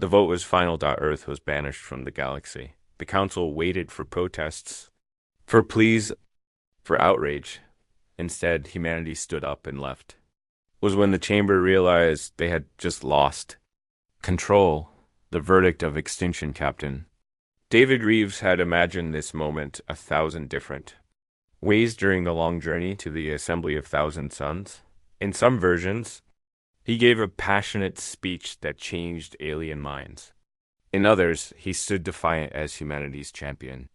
The vote was final. Earth was banished from the galaxy. The council waited for protests, for pleas, for outrage. Instead, humanity stood up and left. It was when the chamber realized they had just lost control, the verdict of extinction, Captain. David Reeves had imagined this moment 1,000 different ways during the long journey to the assembly of thousand suns. In some versions, he gave a passionate speech that changed alien minds. In others, he stood defiant as humanity's champion.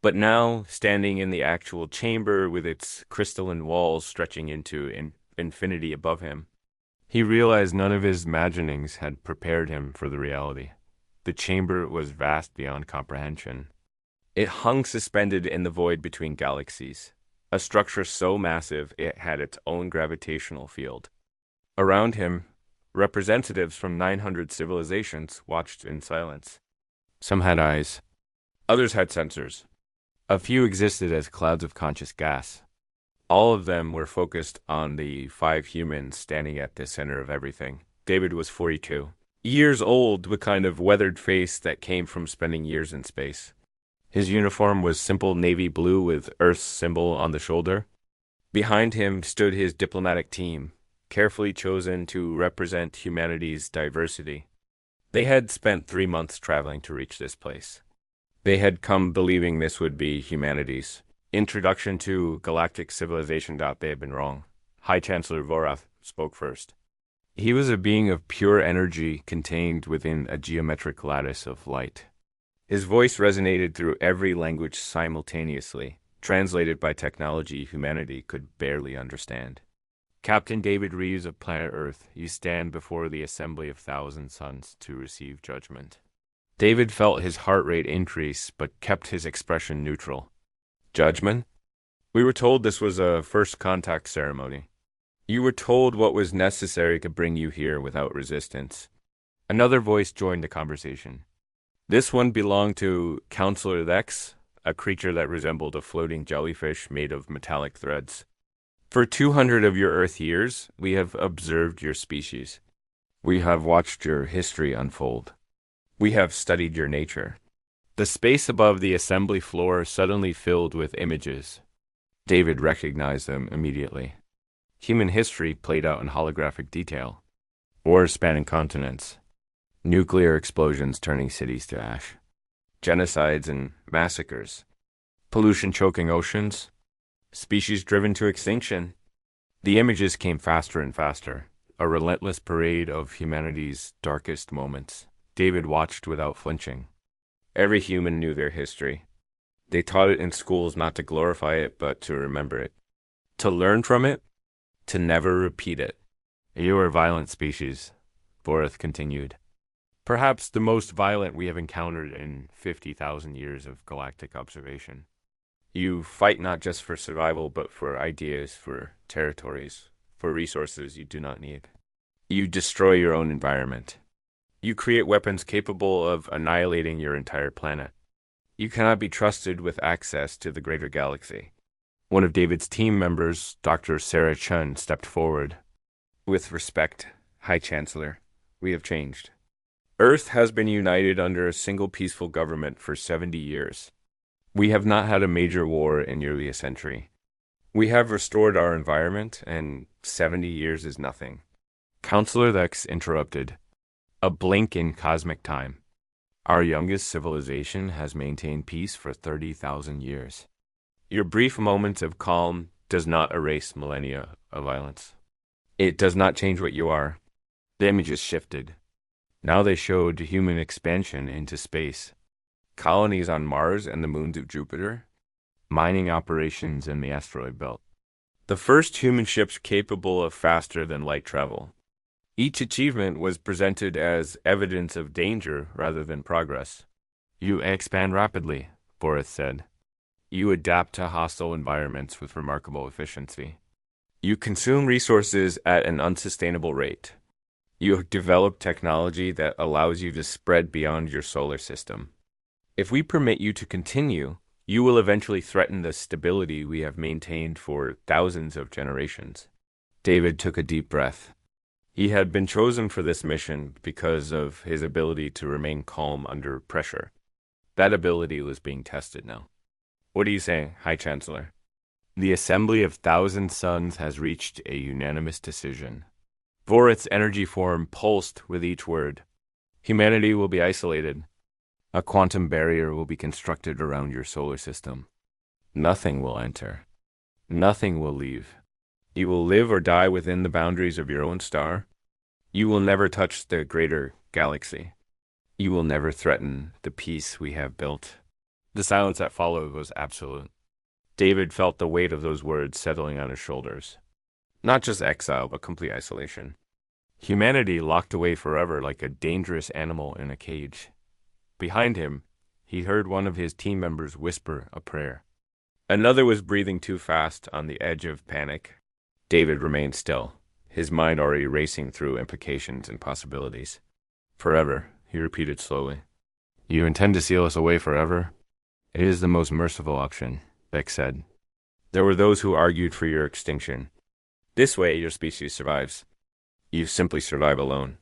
But now, standing in the actual chamber with its crystalline walls stretching into infinity above him, he realized none of his imaginings had prepared him for the reality. The chamber was vast beyond comprehension. It hung suspended in the void between galaxies, a structure so massive it had its own gravitational field. Around him, representatives from 900 civilizations watched in silence. Some had eyes. Others had sensors. A few existed as clouds of conscious gas. All of them were focused on the 5 humans standing at the center of everything. David was 42. Years old, with kind of weathered face that came from spending years in space. His uniform was simple navy blue with Earth's symbol on the shoulder. Behind him stood his diplomatic team, carefully chosen to represent humanity's diversity. They had spent 3 months traveling to reach this place. They had come believing this would be humanity's introduction to galactic civilization. They had been wrong. High Chancellor Vorath spoke first. He was a being of pure energy contained within a geometric lattice of light. His voice resonated through every language simultaneously, translated by technology humanity could barely understand. Captain David Reeves of planet Earth, you stand before the assembly of thousand suns to receive judgment. David felt his heart rate increase, but kept his expression neutral. Judgment? We were told this was a first contact ceremony. You were told what was necessary to bring you here without resistance. Another voice joined the conversation. This one belonged to Counselor Lex, a creature that resembled a floating jellyfish made of metallic threads. For 200 of your Earth years, we have observed your species. We have watched your history unfold. We have studied your nature. The space above the assembly floor suddenly filled with images. David recognized them immediately. Human history played out in holographic detail. Wars spanning continents. Nuclear explosions turning cities to ash. Genocides and massacres. Pollution choking oceans. Species driven to extinction. The images came faster and faster, a relentless parade of humanity's darkest moments. David watched without flinching. Every human knew their history. They taught it in schools not to glorify it, but to remember it. To learn from it, to never repeat it. You are a violent species, Borith continued. Perhaps the most violent we have encountered in 50,000 years of galactic observation. You fight not just for survival, but for ideas, for territories, for resources you do not need. You destroy your own environment. You create weapons capable of annihilating your entire planet. You cannot be trusted with access to the greater galaxy. One of David's team members, Dr. Sarah Chun, stepped forward. With respect, High Chancellor, we have changed. Earth has been united under a single peaceful government for 70 years. We have not had a major war in nearly a century. We have restored our environment, and 70 years is nothing. Counselor Lex interrupted. A blink in cosmic time. Our youngest civilization has maintained peace for 30,000 years. Your brief moments of calm does not erase millennia of violence. It does not change what you are. The images shifted. Now they showed human expansion into space. Colonies on Mars and the moons of Jupiter. Mining operations in the asteroid belt. The first human ships capable of faster than light travel. Each achievement was presented as evidence of danger rather than progress. You expand rapidly, Borith said. You adapt to hostile environments with remarkable efficiency. You consume resources at an unsustainable rate. You develop technology that allows you to spread beyond your solar system. If we permit you to continue, you will eventually threaten the stability we have maintained for thousands of generations. David took a deep breath. He had been chosen for this mission because of his ability to remain calm under pressure. That ability was being tested now. What do you say, High Chancellor? The Assembly of Thousand Suns has reached a unanimous decision. Vorith's energy form pulsed with each word. Humanity will be isolated. A quantum barrier will be constructed around your solar system. Nothing will enter. Nothing will leave. You will live or die within the boundaries of your own star. You will never touch the greater galaxy. You will never threaten the peace we have built. The silence that followed was absolute. David felt the weight of those words settling on his shoulders. Not just exile, but complete isolation. Humanity locked away forever like a dangerous animal in a cage. Behind him, he heard one of his team members whisper a prayer. Another was breathing too fast on the edge of panic. David remained still, his mind already racing through implications and possibilities. Forever, he repeated slowly. You intend to seal us away forever? It is the most merciful option, Beck said. There were those who argued for your extinction. This way, your species survives. You simply survive alone.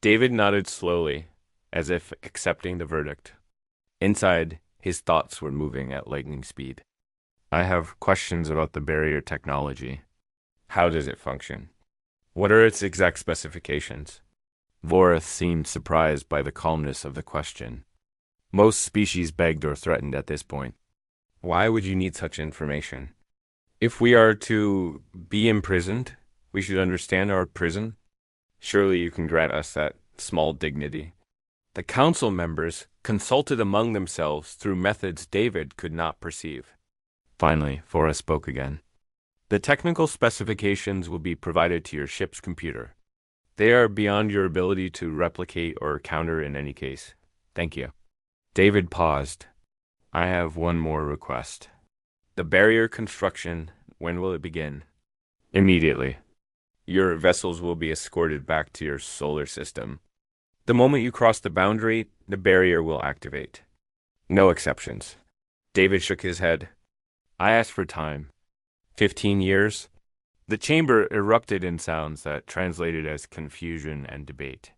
David nodded slowly, as if accepting the verdict. Inside, his thoughts were moving at lightning speed. I have questions about the barrier technology. How does it function? What are its exact specifications? Vorith seemed surprised by the calmness of the question. Most species begged or threatened at this point. Why would you need such information? If we are to be imprisoned, we should understand our prison. Surely you can grant us that small dignity. The council members consulted among themselves through methods David could not perceive. Finally, Vorith spoke again. The technical specifications will be provided to your ship's computer. They are beyond your ability to replicate or counter in any case. Thank you. David paused. I have one more request. The barrier construction, when will it begin? Immediately. Your vessels will be escorted back to your solar system. The moment you cross the boundary, the barrier will activate. No exceptions. David shook his head. I asked for time. 15 years? The chamber erupted in sounds that translated as confusion and debate.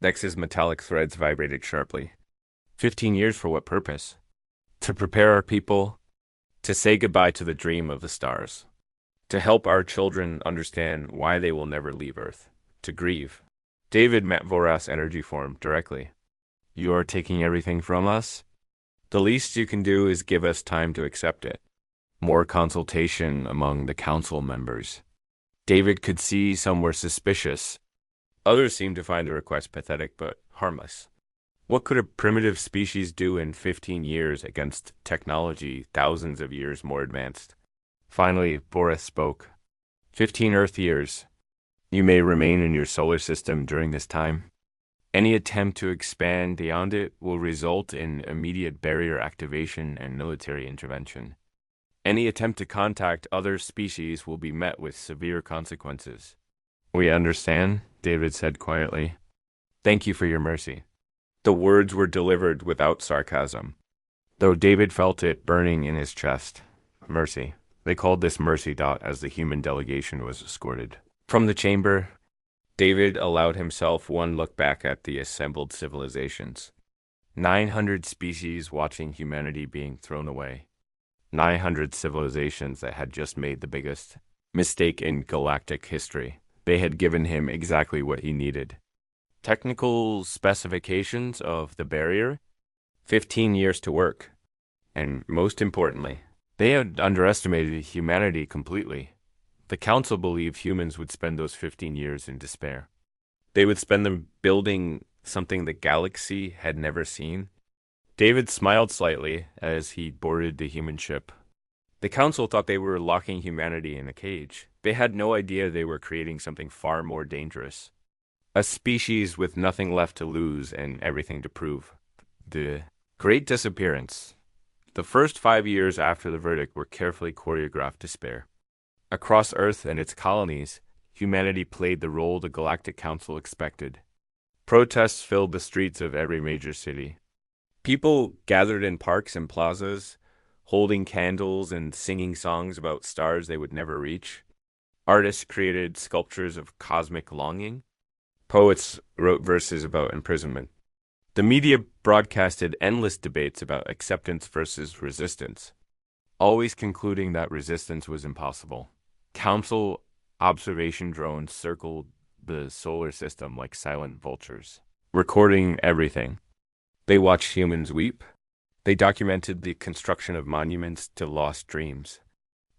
Dex's metallic threads vibrated sharply. 15 years for what purpose? To prepare our people, to say goodbye to the dream of the stars, to help our children understand why they will never leave Earth, to grieve. David met Vorith's energy form directly. You are taking everything from us? The least you can do is give us time to accept it. More consultation among the council members. David could see some were suspicious. Others seemed to find the request pathetic but harmless. What could a primitive species do in 15 years against technology thousands of years more advanced? Finally, Vorith spoke. 15 Earth years. You may remain in your solar system during this time. Any attempt to expand beyond it will result in immediate barrier activation and military intervention. Any attempt to contact other species will be met with severe consequences. We understand, David said quietly. Thank you for your mercy. The words were delivered without sarcasm, though David felt it burning in his chest. Mercy. They called this mercy dot as the human delegation was escorted. From the chamber, David allowed himself one look back at the assembled civilizations. 900 species watching humanity being thrown away. 900 civilizations that had just made the biggest mistake in galactic history. They had given him exactly what he needed. Technical specifications of the barrier? 15 years to work. And most importantly, they had underestimated humanity completely. The council believed humans would spend those 15 years in despair. They would spend them building something the galaxy had never seen. David smiled slightly as he boarded the human ship. The council thought they were locking humanity in a cage. They had no idea they were creating something far more dangerous. A species with nothing left to lose and everything to prove. The Great Disappearance. The first 5 years after the verdict were carefully choreographed to spare. Across Earth and its colonies, humanity played the role the Galactic Council expected. Protests filled the streets of every major city. People gathered in parks and plazas, holding candles and singing songs about stars they would never reach. Artists created sculptures of cosmic longing. Poets wrote verses about imprisonment. The media broadcasted endless debates about acceptance versus resistance, always concluding that resistance was impossible. Council observation drones circled the solar system like silent vultures, recording everything. They watched humans weep. They documented the construction of monuments to lost dreams.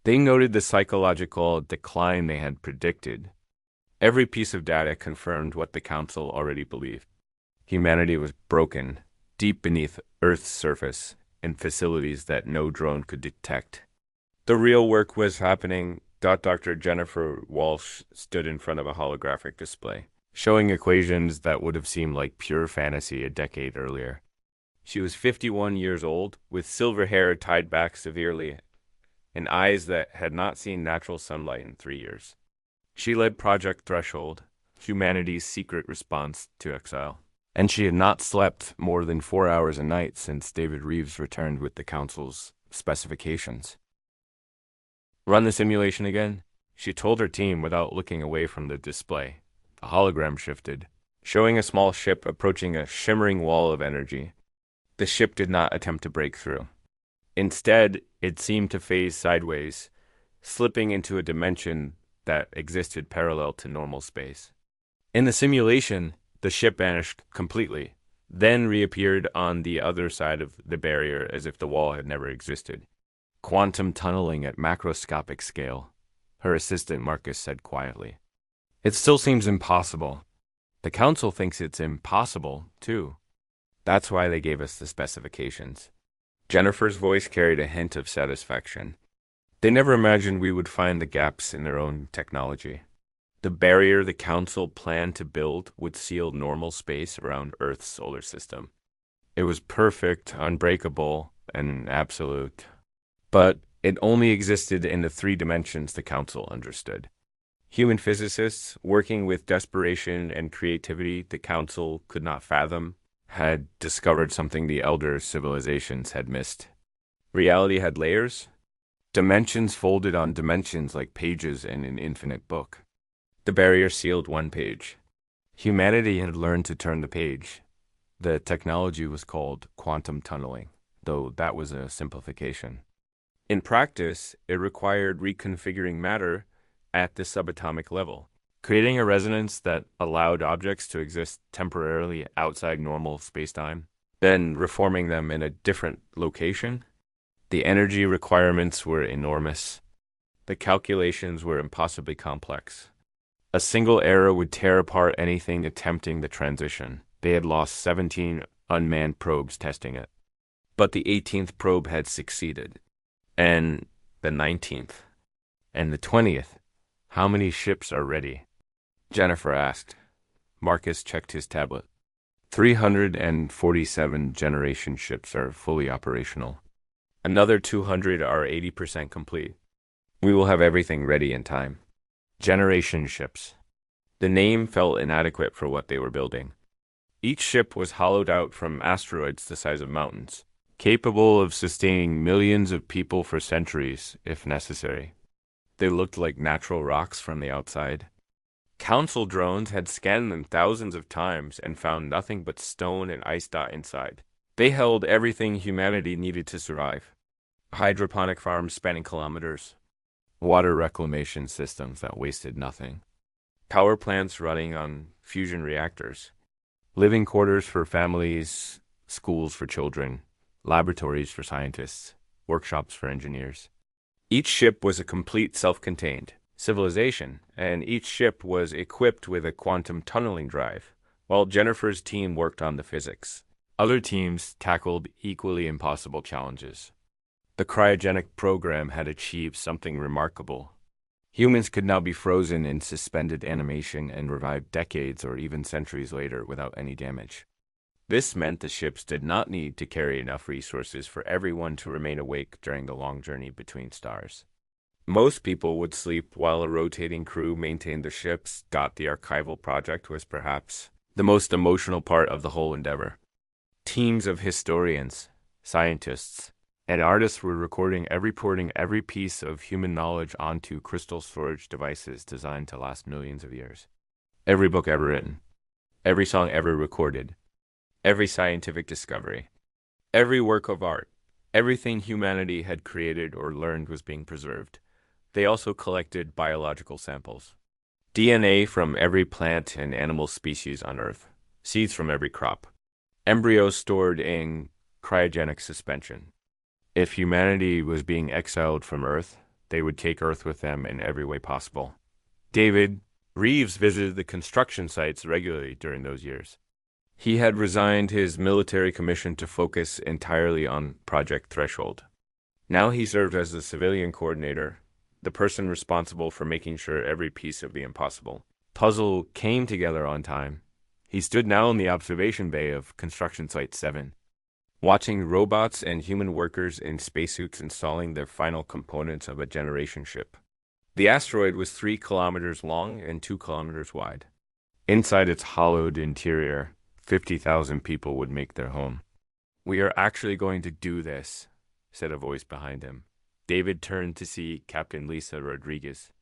They noted the psychological decline they had predicted. Every piece of data confirmed what the Council already believed. Humanity was broken, deep beneath Earth's surface, in facilities that no drone could detect. The real work was happening. Dr. Jennifer Walsh stood in front of a holographic display, showing equations that would have seemed like pure fantasy a decade earlier. She was 51 years old, with silver hair tied back severely, and eyes that had not seen natural sunlight in 3 years. She led Project Threshold, humanity's secret response to exile. And she had not slept more than 4 hours a night since David Reeves returned with the Council's specifications. Run the simulation again, she told her team without looking away from the display. The hologram shifted, showing a small ship approaching a shimmering wall of energy. The ship did not attempt to break through. Instead, it seemed to phase sideways, slipping into a dimension that existed parallel to normal space. In the simulation, the ship vanished completely, then reappeared on the other side of the barrier as if the wall had never existed. Quantum tunneling at macroscopic scale, her assistant Marcus said quietly. It still seems impossible. The Council thinks it's impossible, too. That's why they gave us the specifications. Jennifer's voice carried a hint of satisfaction. They never imagined we would find the gaps in their own technology. The barrier the Council planned to build would seal normal space around Earth's solar system. It was perfect, unbreakable, and absolute. But it only existed in the 3 dimensions the Council understood. Human physicists, working with desperation and creativity the Council could not fathom, had discovered something the elder civilizations had missed. Reality had layers, dimensions folded on dimensions like pages in an infinite book. The barrier sealed one page. Humanity had learned to turn the page. The technology was called quantum tunneling, though that was a simplification. In practice, it required reconfiguring matter at the subatomic level, creating a resonance that allowed objects to exist temporarily outside normal spacetime, then reforming them in a different location. The energy requirements were enormous. The calculations were impossibly complex. A single error would tear apart anything attempting the transition. They had lost 17 unmanned probes testing it. But the 18th probe had succeeded. And the 19th. And the 20th. How many ships are ready? Jennifer asked. Marcus checked his tablet. 347 generation ships are fully operational. Another 200 are 80% complete. We will have everything ready in time. Generation ships. The name felt inadequate for what they were building. Each ship was hollowed out from asteroids the size of mountains, capable of sustaining millions of people for centuries, if necessary. They looked like natural rocks from the outside. Council drones had scanned them thousands of times and found nothing but stone and ice dot inside. They held everything humanity needed to survive. Hydroponic farms spanning kilometers. Water reclamation systems that wasted nothing. Power plants running on fusion reactors. Living quarters for families, schools for children, laboratories for scientists, workshops for engineers. Each ship was a complete self-contained civilization, and each ship was equipped with a quantum tunneling drive, while Jennifer's team worked on the physics. Other teams tackled equally impossible challenges. The cryogenic program had achieved something remarkable. Humans could now be frozen in suspended animation and revived decades or even centuries later without any damage. This meant the ships did not need to carry enough resources for everyone to remain awake during the long journey between stars. Most people would sleep while a rotating crew maintained the ships. The archival project was perhaps the most emotional part of the whole endeavor. Teams of historians, scientists, and artists were reporting every piece of human knowledge onto crystal storage devices designed to last millions of years. Every book ever written, every song ever recorded, every scientific discovery, every work of art, everything humanity had created or learned was being preserved. They also collected biological samples. DNA from every plant and animal species on Earth, seeds from every crop, embryos stored in cryogenic suspension. If humanity was being exiled from Earth, they would take Earth with them in every way possible. David Reeves visited the construction sites regularly during those years. He had resigned his military commission to focus entirely on Project Threshold. Now he served as the civilian coordinator, the person responsible for making sure every piece of the impossible puzzle came together on time. He stood now in the observation bay of Construction Site 7, watching robots and human workers in spacesuits installing their final components of a generation ship. The asteroid was 3 kilometers long and 2 kilometers wide. Inside its hollowed interior, 50,000 people would make their home. "We are actually going to do this," said a voice behind him. David turned to see Captain Lisa Rodriguez,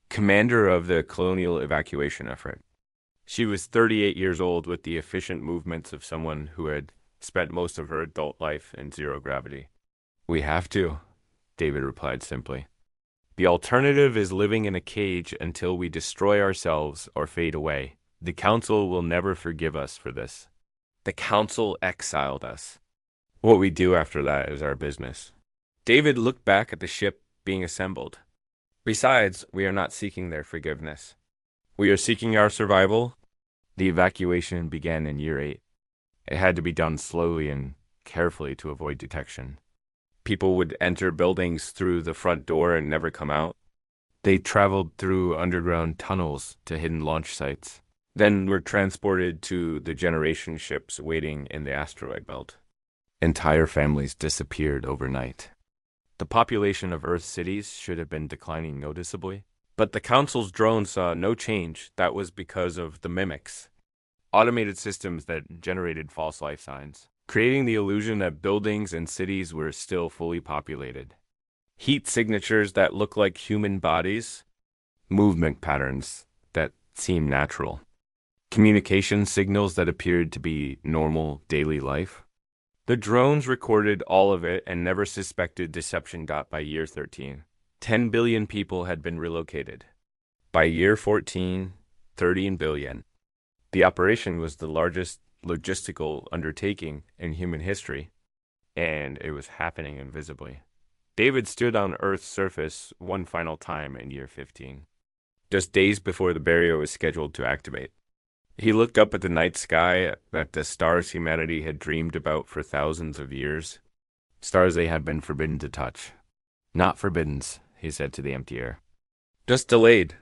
commander of the colonial evacuation effort. She was 38 years old with the efficient movements of someone who had spent most of her adult life in zero gravity. "We have to," David replied simply. "The alternative is living in a cage until we destroy ourselves or fade away. The Council will never forgive us for this. The Council exiled us. What we do after that is our business." David looked back at the ship being assembled. "Besides, we are not seeking their forgiveness. We are seeking our survival." The evacuation began in year 8. It had to be done slowly and carefully to avoid detection. People would enter buildings through the front door and never come out. They traveled through underground tunnels to hidden launch sites, then were transported to the generation ships waiting in the asteroid belt. Entire families disappeared overnight. The population of Earth cities should have been declining noticeably, but the Council's drones saw no change. That was because of the mimics, automated systems that generated false life signs, creating the illusion that buildings and cities were still fully populated. Heat signatures that look like human bodies, movement patterns that seem natural, communication signals that appeared to be normal daily life. The drones recorded all of it and never suspected deception. By year 13, 10 billion people had been relocated. By year 14, 13 billion. The operation was the largest logistical undertaking in human history, and it was happening invisibly. David stood on Earth's surface one final time in year 15, just days before the barrier was scheduled to activate. He looked up at the night sky, at the stars humanity had dreamed about for thousands of years, stars they had been forbidden to touch. "Not forbidden," he said to the empty air. "Just delayed."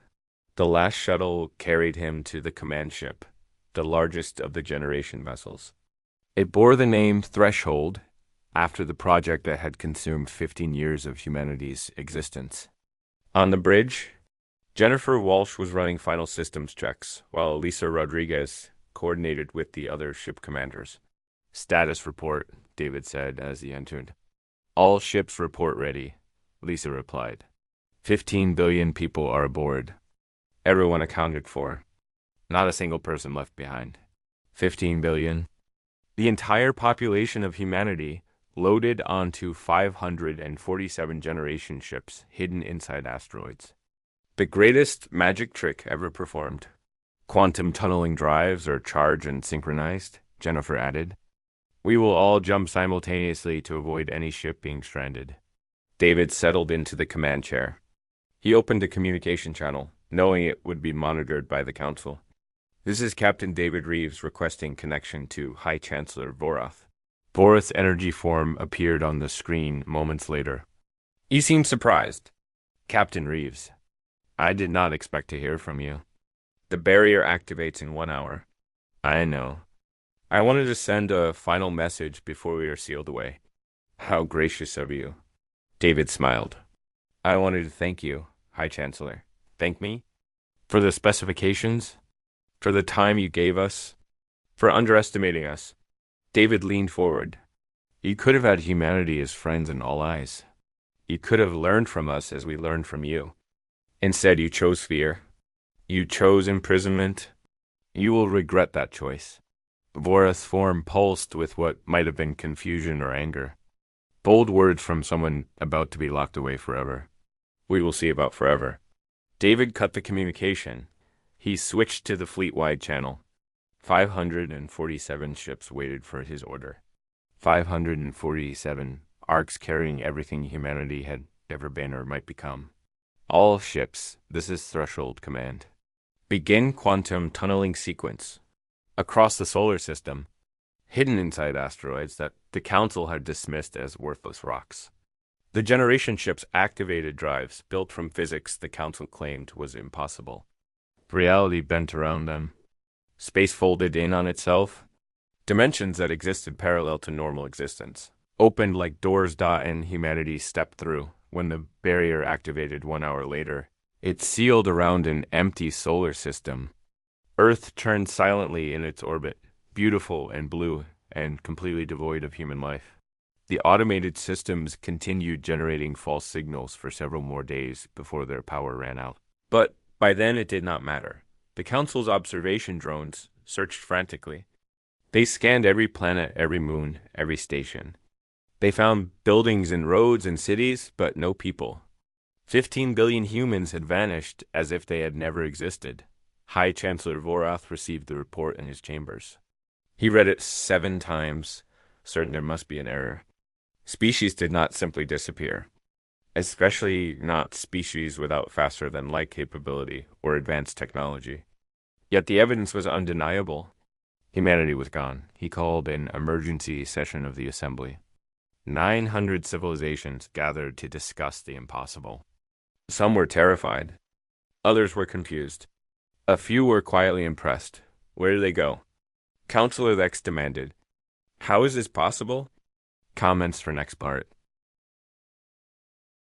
The last shuttle carried him to the command ship, the largest of the generation vessels. It bore the name Threshold, after the project that had consumed 15 years of humanity's existence. On the bridge, Jennifer Walsh was running final systems checks, while Lisa Rodriguez coordinated with the other ship commanders. "Status report," David said as he entered. "All ships report ready," Lisa replied. 15 billion people are aboard. Everyone accounted for. Not a single person left behind. 15 billion. The entire population of humanity loaded onto 547 generation ships hidden inside asteroids. The greatest magic trick ever performed. "Quantum tunneling drives are charged and synchronized," Jennifer added. "We will all jump simultaneously to avoid any ship being stranded." David settled into the command chair. He opened a communication channel, knowing it would be monitored by the Council. "This is Captain David Reeves requesting connection to High Chancellor Vorath." Vorath's energy form appeared on the screen moments later. "You seem surprised." "Captain Reeves, I did not expect to hear from you. The barrier activates in 1 hour." "I know. I wanted to send a final message before we are sealed away." "How gracious of you." David smiled. "I wanted to thank you, High Chancellor." "Thank me?" "For the specifications, for the time you gave us, for underestimating us." David leaned forward. "You could have had humanity as friends and all eyes. You could have learned from us as we learned from you. Instead, you chose fear. You chose imprisonment. You will regret that choice. Vora's form pulsed with what might have been confusion or anger. Bold words from someone about to be locked away forever. We will see about forever. David cut the communication. He switched to the fleet-wide channel. 547 ships waited for his order. 547 arcs carrying everything humanity had ever been or might become. All ships, this is threshold command. Begin quantum tunneling sequence. Across the solar system, hidden inside asteroids that the Council had dismissed as worthless rocks. The generation ships activated drives built from physics the Council claimed was impossible. Reality bent around them. Space folded in on itself. Dimensions that existed parallel to normal existence opened like doors and humanity stepped through. When the barrier activated 1 hour later, it sealed around an empty solar system. Earth turned silently in its orbit, beautiful and blue and completely devoid of human life. The automated systems continued generating false signals for several more days before their power ran out. But by then it did not matter. The Council's observation drones searched frantically. They scanned every planet, every moon, every station. They found buildings and roads and cities, but no people. 15 billion humans had vanished as if they had never existed. High Chancellor Vorath received the report in his chambers. He read it 7 times, certain there must be an error. Species did not simply disappear, especially not species without faster-than-light capability or advanced technology. Yet the evidence was undeniable. Humanity was gone. He called an emergency session of the Assembly. 900 civilizations gathered to discuss the impossible. Some were terrified. Others were confused. A few were quietly impressed. Where did they go? Counselor Lex demanded, "How is this possible?" Comments for next part.